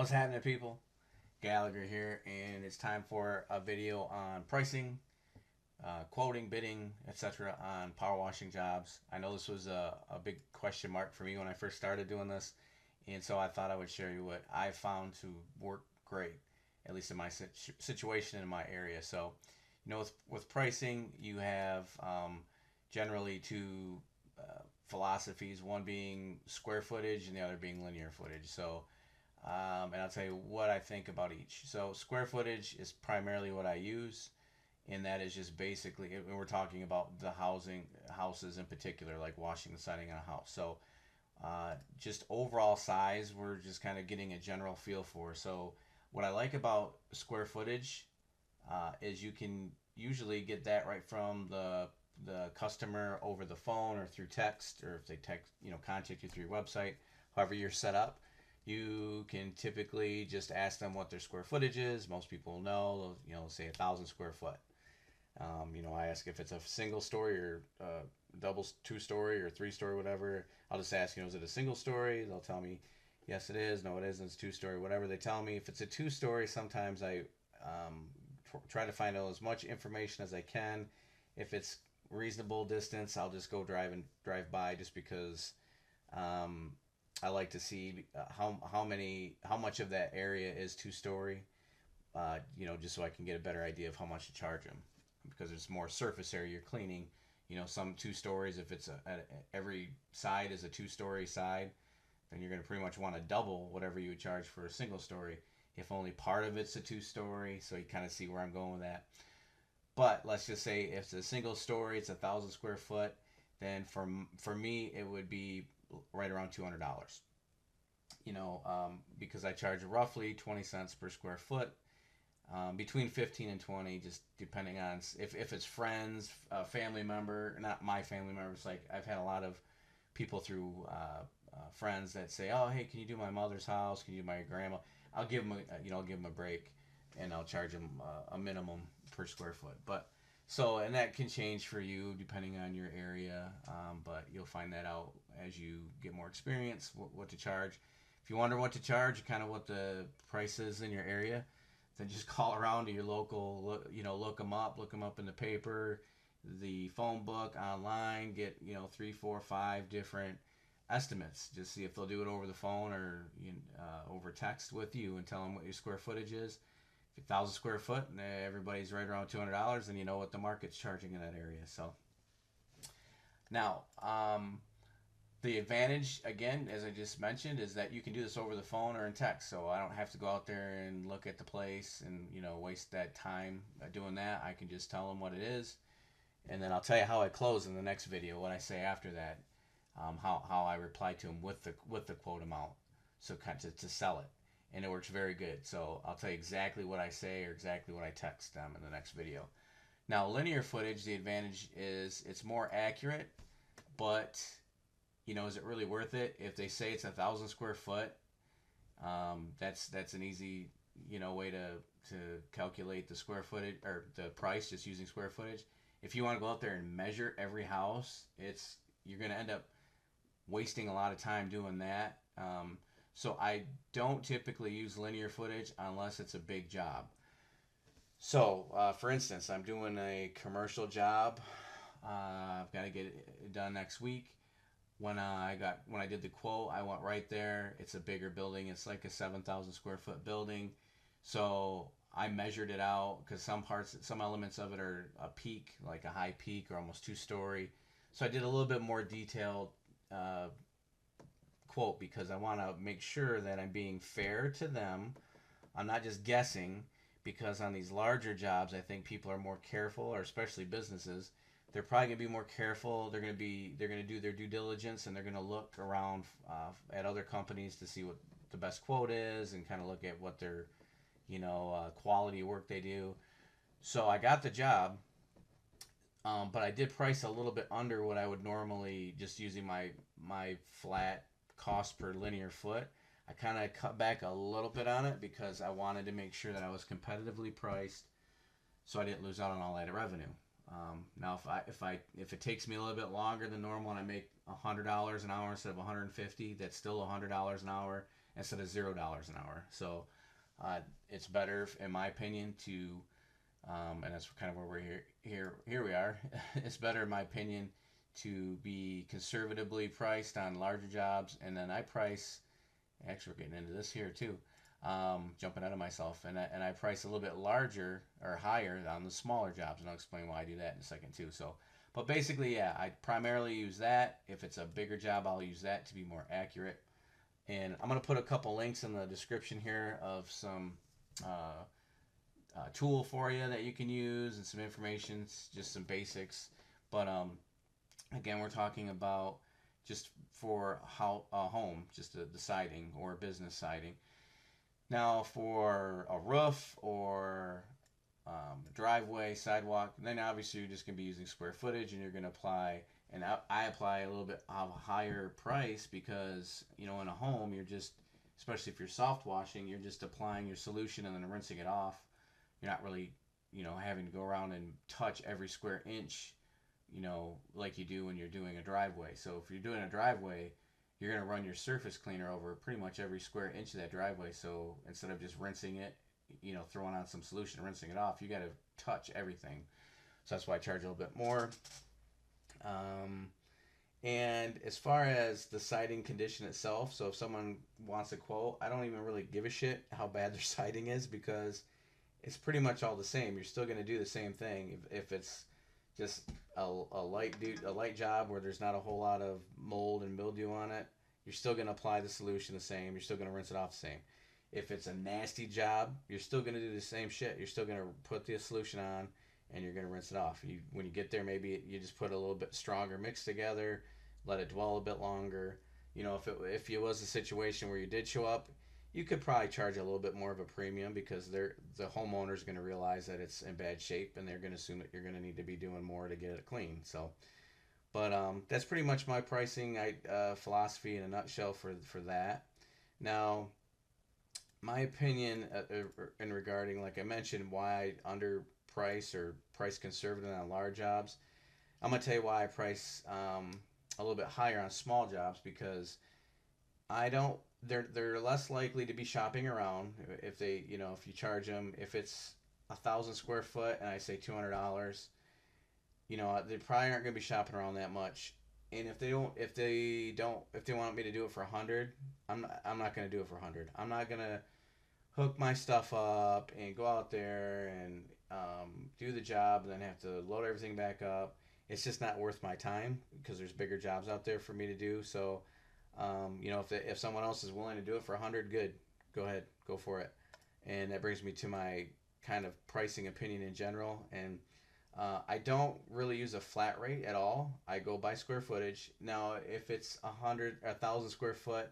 What's happening, people? Gallagher here, and it's time for a video on pricing, quoting, bidding, etc. on power washing jobs. I know this was a big question mark for me when I first started doing this, and so I thought I would share you what I found to work great, at least in my situation in my area. So, with pricing, you have generally two philosophies, one being square footage and the other being linear footage. So, and I'll tell you what I think about each. So square footage is primarily what I use, and that is just basically, and we're talking about the houses in particular, like washing the siding on a house. So just overall size, we're just kind of getting a general feel for. So what I like about square footage is you can usually get that right from the customer over the phone or through text, or if they text, contact you through your website, however you're set up. You can typically just ask them what their square footage is. Most people know, say 1,000 square foot. I ask if it's a single story or double two-story or three-story, whatever. I'll just ask, is it a single story? They'll tell me, yes, it is. No, it isn't. It's two-story. Whatever they tell me. If it's a two-story, sometimes I try to find out as much information as I can. If it's reasonable distance, I'll just go drive by, just because I like to see how much of that area is two-story. Just so I can get a better idea of how much to charge them, because it's more surface area you're cleaning. Some two stories, if it's every side is a two-story side, then you're going to pretty much want to double whatever you would charge for a single story. If only part of it's a two-story, so you kind of see where I'm going with that. But let's just say if it's a single story, it's 1,000 square foot, then for me it would be right around $200. Because I charge roughly 20 cents per square foot, between 15 and 20, just depending on if it's friends, family member, not my family members. Like, I've had a lot of people through friends that say, "Oh, hey, can you do my mother's house? Can you do my grandma?" I'll give them I'll give them a break, and I'll charge them a minimum per square foot. But so, and that can change for you depending on your area, but you'll find that out as you get more experience, what to charge. If you wonder what to charge, kind of what the price is in your area, then just call around to your local, look them up in the paper, the phone book, online, get, 3, 4, 5 different estimates. Just see if they'll do it over the phone or over text with you, and tell them what your square footage is. If 1,000 square foot and everybody's right around $200, then you know what the market's charging in that area. So now, the advantage, again, as I just mentioned, is that you can do this over the phone or in text. So I don't have to go out there and look at the place and, waste that time doing that. I can just tell them what it is. And then I'll tell you how I close in the next video, what I say after that, how I reply to them with the quote amount, so kind of to sell it. And it works very good. So I'll tell you exactly what I say or exactly what I text them in the next video. Now, linear footage, the advantage is it's more accurate, but is it really worth it? If they say it's 1,000 square foot, that's an easy, way to calculate the square footage or the price just using square footage. If you want to go out there and measure every house, you're going to end up wasting a lot of time doing that. So I don't typically use linear footage unless it's a big job. So, for instance, I'm doing a commercial job. I've got to get it done next week. When I did the quote, I went right there. It's a bigger building. It's like a 7,000 square foot building. So I measured it out, because some elements of it are a peak, like a high peak or almost two-story. So I did a little bit more detailed quote, because I want to make sure that I'm being fair to them. I'm not just guessing, because on these larger jobs, I think people are more careful, or especially businesses. They're probably going to be more careful. They're going to do their due diligence, and they're going to look around at other companies to see what the best quote is, and kind of look at what their quality of work they do. So I got the job, but I did price a little bit under what I would normally, just using my flat cost per linear foot. I kind of cut back a little bit on it, because I wanted to make sure that I was competitively priced, so I didn't lose out on all that revenue. Now, if it takes me a little bit longer than normal, and I make $100 an hour instead of $150, that's still $100 an hour. instead of $0 an hour. So it's better, in my opinion, to and that's kind of where we're here we are. It's better, in my opinion, to be conservatively priced on larger jobs, and then I price. Actually, we're getting into this here too. Jumping out of myself, and I price a little bit larger or higher on the smaller jobs, and I'll explain why I do that in a second too. So, but basically, yeah, I primarily use that. If it's a bigger job, I'll use that to be more accurate. And I'm gonna put a couple links in the description here of some uh, tool for you that you can use and some information, just some basics. But again, we're talking about just for how a home, just the siding or a business siding. Now, for a roof or driveway, sidewalk, then obviously you're just going to be using square footage, and you're going to apply. And I apply a little bit of a higher price because, in a home, you're just, especially if you're soft washing, you're just applying your solution and then rinsing it off. You're not really, having to go around and touch every square inch, like you do when you're doing a driveway. So if you're doing a driveway, you're going to run your surface cleaner over pretty much every square inch of that driveway. So instead of just rinsing it, throwing on some solution and rinsing it off, you got to touch everything. So that's why I charge a little bit more. And as far as the siding condition itself, so if someone wants a quote, I don't even really give a shit how bad their siding is, because it's pretty much all the same. You're still going to do the same thing. If it's just a light job where there's not a whole lot of mold and mildew on it, you're still going to apply the solution the same. You're still going to rinse it off the same. If it's a nasty job, you're still going to do the same shit. You're still going to put the solution on, and you're going to rinse it off. When you get there, maybe you just put a little bit stronger mix together, let it dwell a bit longer. If it was a situation where you did show up, you could probably charge a little bit more of a premium, because the homeowner is going to realize that it's in bad shape, and they're going to assume that you're going to need to be doing more to get it clean. So, but that's pretty much my pricing philosophy in a nutshell for that. Now, my opinion in regarding, like I mentioned, why I underprice or price conservative on large jobs. I'm gonna tell you why I price a little bit higher on small jobs, because I don't. They're less likely to be shopping around if they if you charge them, if it's 1,000 square foot and I say $200, they probably aren't gonna be shopping around that much. And if they want me to do it for 100, I'm not gonna do it for 100. I'm not gonna hook my stuff up and go out there and do the job and then have to load everything back up. It's just not worth my time, because there's bigger jobs out there for me to do. So, if someone else is willing to do it for 100, good, go ahead, go for it. And that brings me to my kind of pricing opinion in general. And I don't really use a flat rate at all. I go by square footage. Now, if it's 1,000 square foot,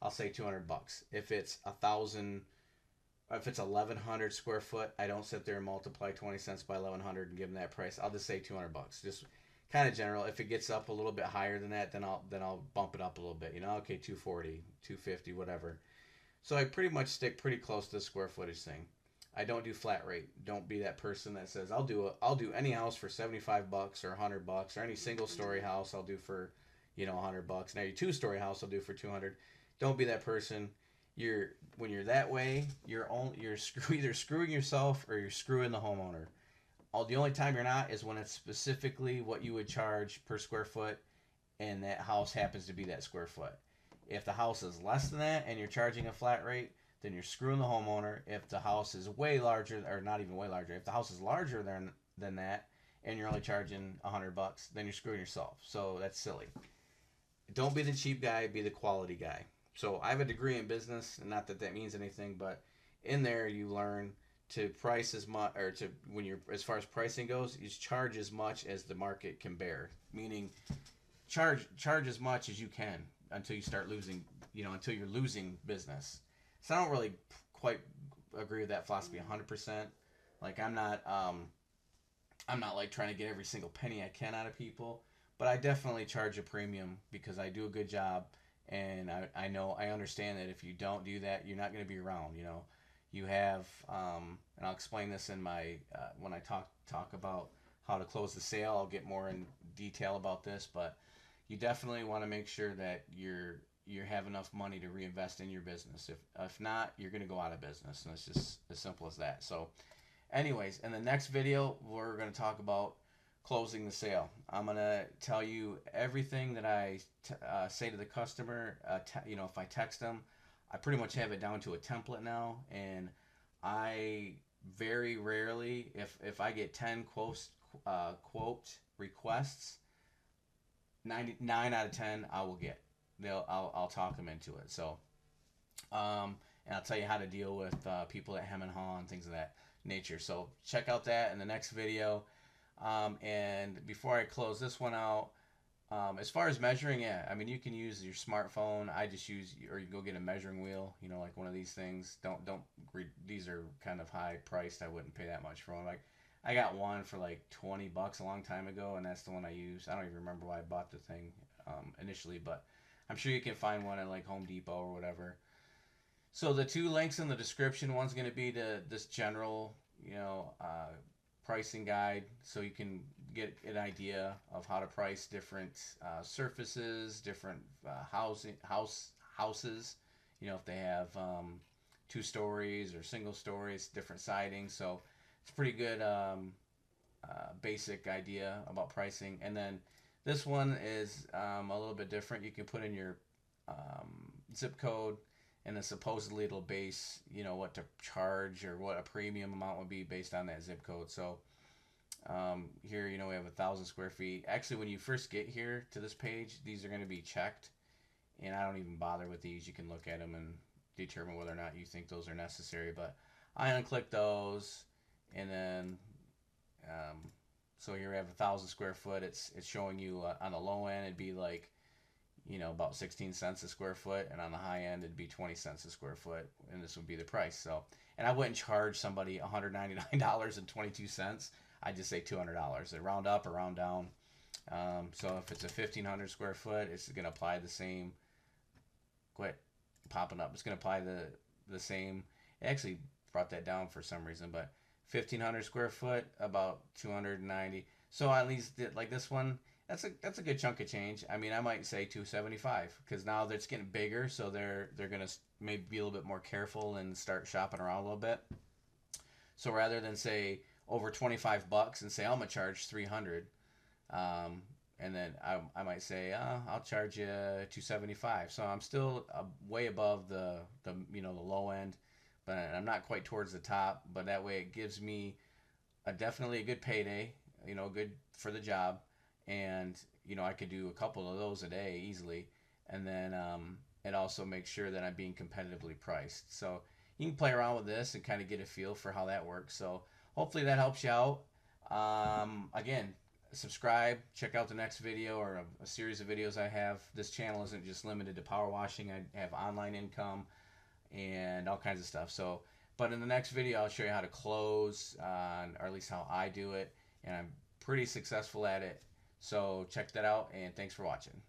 I'll say $200. If it's 1,100 square foot, I don't sit there and multiply 20 cents by 1,100 and give them that price. I'll just say $200. Just kind of general. If it gets up a little bit higher than that, then I'll bump it up a little bit. Okay, 240, 250, whatever. So I pretty much stick pretty close to the square footage thing. I don't do flat rate. Don't be that person that says I'll do any house for $75 or $100, or any single story house I'll do for $100. Now your 2-story house I'll do for 200. Don't be that person. When you're that way, you're either screwing yourself or you're screwing the homeowner. The only time you're not is when it's specifically what you would charge per square foot, and that house happens to be that square foot. If the house is less than that and you're charging a flat rate, then you're screwing the homeowner. If the house is way larger, or not even way larger, if the house is larger than that and you're only charging $100, then you're screwing yourself. So that's silly. Don't be the cheap guy, be the quality guy. So I have a degree in business, and not that that means anything, but in there you learn to price as much, or to, when you're, as far as pricing goes, you charge as much as the market can bear. Meaning, charge as much as you can until you start losing, until you're losing business. So I don't really quite agree with that philosophy 100%. Like I'm not like trying to get every single penny I can out of people, but I definitely charge a premium because I do a good job. And I understand that if you don't do that, you're not going to be around. You have, and I'll explain this in my when I talk about how to close the sale. I'll get more in detail about this, but you definitely want to make sure that you have enough money to reinvest in your business. If not, you're going to go out of business, and it's just as simple as that. So anyways, in the next video, we're going to talk about closing the sale. I'm going to tell you everything that I say to the customer. If I text them, I pretty much have it down to a template now, and I very rarely, if I get 10 quote requests, 99 out of 10 I will get. I'll talk them into it. So, and I'll tell you how to deal with people at hem and haw and things of that nature. So check out that in the next video. And before I close this one out, as far as measuring, yeah, I mean, you can use your smartphone. I just use, or you go get a measuring wheel, like one of these things. These are kind of high priced. I wouldn't pay that much for one. Like, I got one for like $20 a long time ago, and that's the one I use. I don't even remember why I bought the thing initially, but I'm sure you can find one at like Home Depot or whatever. So the two links in the description, one's going to be to this general, pricing guide, so you can get an idea of how to price different surfaces, different houses. If they have 2 stories or single stories, different siding. So it's a pretty good basic idea about pricing. And then this one is a little bit different. You can put in your zip code, and then supposedly it'll base, what to charge or what a premium amount would be based on that zip code. So here, we have 1,000 square feet. Actually, when you first get here to this page, these are going to be checked, and I don't even bother with these. You can look at them and determine whether or not you think those are necessary. But I unclick those, and then so here we have 1,000 square foot. It's showing you on the low end it'd be like about 16 cents a square foot, and on the high end it'd be 20 cents a square foot, and this would be the price. So, and I wouldn't charge somebody $199.22. I'd just say $200. They round up or round down. So if it's a 1,500 square foot, it's going to apply the same. Quit popping up. It's going to apply the same. It actually brought that down for some reason, but 1,500 square foot, about 290. So at least like this one, that's a good chunk of change. I mean, I might say 275, because now it's getting bigger, so they're gonna maybe be a little bit more careful and start shopping around a little bit. So rather than say over $25 and say I'm gonna charge 300, and then I might say I'll charge you 275. So I'm still way above the low end, but I'm not quite towards the top. But that way it gives me definitely a good payday, good for the job. And I could do a couple of those a day easily, and then it also makes sure that I'm being competitively priced. So you can play around with this and kind of get a feel for how that works. So hopefully that helps you out. Again, subscribe, check out the next video, or a series of videos I have. This channel isn't just limited to power washing. I have online income and all kinds of stuff. So, but in the next video I'll show you how to close, or at least how I do it, and I'm pretty successful at it. So check that out, and thanks for watching.